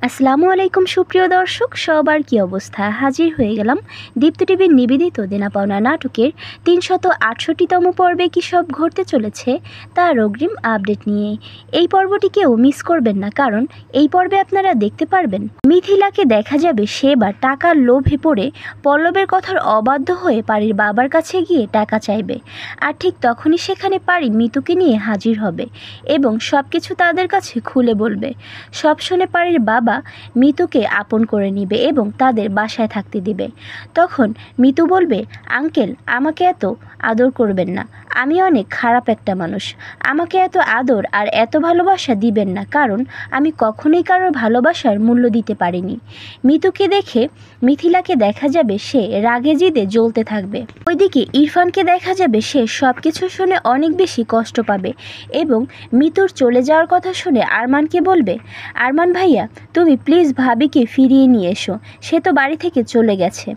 আসসালামু আলাইকুম সুপ্রিয় দর্শক, সবার কি অবস্থা? হাজির হয়ে গেলাম দীপ্ত টিভির নিবেদিত দেনা পাওনা নাটকের ৩৬৮তম পর্বে কী সব ঘটতে চলেছে তার অগ্রিম আপডেট নিয়ে। এই পর্বটি কেউ মিস করবেন না, কারণ এই পর্বে আপনারা দেখতে পারবেন মিথিলাকে দেখা যাবে সে বা টাকার লোভে পড়ে পল্লবের কথার অবাধ্য হয়ে পারির বাবার কাছে গিয়ে টাকা চাইবে। আর ঠিক তখনই সেখানে পারি মিতুকে নিয়ে হাজির হবে এবং সব কিছু তাদের কাছে খুলে বলবে। সব শুনে পারির বাবা মিতুকে আপন করে নিবে এবং তাদের বাসায় থাকতে দিবে। তখন মিতু বলবে, আঙ্কেল আমাকে এত আদর করবেন না, আমি অনেক খারাপ একটা মানুষ, আমাকে এত আদর আর এত ভালোবাসা দিবেন না, কারণ আমি কখনোই কারোর ভালোবাসার মূল্য দিতে পারিনি। মিতুকে দেখে মিথিলাকে দেখা যাবে সে রাগে জিদে জ্বলতে থাকবে। ওইদিকে ইরফানকে দেখা যাবে সে সব কিছু শুনে অনেক বেশি কষ্ট পাবে এবং মিতুর চলে যাওয়ার কথা শুনে আরমানকে বলবে, আরমান ভাইয়া তুমি প্লিজ ভাবিকে ফিরিয়ে নিয়ে এসো, সে তো বাড়ি থেকে চলে গেছে।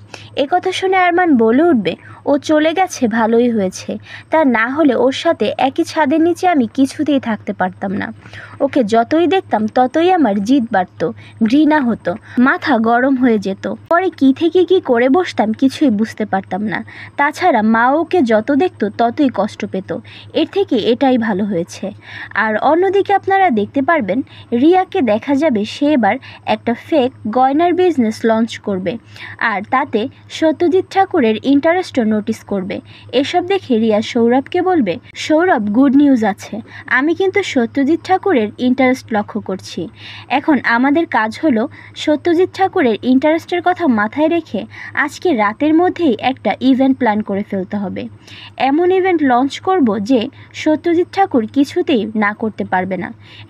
একথা শুনে আরমান বলে উঠবে, ও চলে গেছে ভালোই হয়েছে, তা না হলে ওর সাথে একই ছাদের নিচে আমি কিছুতেই থাকতে পারতাম না। ওকে যতই দেখতাম ততই আমার জিদ বাড়ত, ঘৃণা হতো, মাথা গরম হয়ে যেত, পরে কি থেকে কি করে বসতাম কিছুই বুঝতে পারতাম না। তাছাড়া মা ওকে যত দেখতো ততই কষ্ট পেত, এর থেকে এটাই ভালো হয়েছে। আর অন্যদিকে আপনারা দেখতে পারবেন রিয়াকে দেখা যাবে সে এবার একটা ফেক গয়নার বিজনেস লঞ্চ করবে আর তাতে সত্যজিৎ ঠাকুরের ইন্টারেস্টও নোটিস করবে। এসব দেখে রিয়া সৌরভকে বলবে, সৌরভ গুড নিউজ আছে, আমি কিন্তু সত্যজিৎ ঠাকুরের ইন্টারেস্ট লক্ষ্য করছি। এখন আমাদের কাজ হলো সত্যজিৎ ঠাকুরের ইন্টারেস্টের কথা মাথায় রেখে আজকে রাতের মধ্যেই একটা ইভেন্ট প্ল্যান করে ফেলতে হবে। এমন ইভেন্ট লঞ্চ করব যে সত্যজিৎ ঠাকুর কিছুতেই না করতে পারবে না।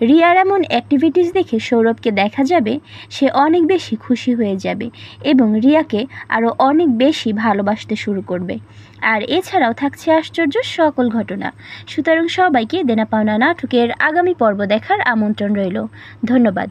রিয়ার এমন অ্যাক্টিভিটিস দেখে সৌরভকে দেখা যাবে সে অনেক বেশি খুশি হয়ে যাবে এবং রিয়াকে আরও অনেক বেশি ভালোবাসতে শুরু করবে। আর এছাড়াও থাকছে আশ্চর্য সকল ঘটনা। সুতরাং সবাইকে দেনা পাওনা নাটকের আগামী পর্ব দেখার আমন্ত্রণ রইল। ধন্যবাদ।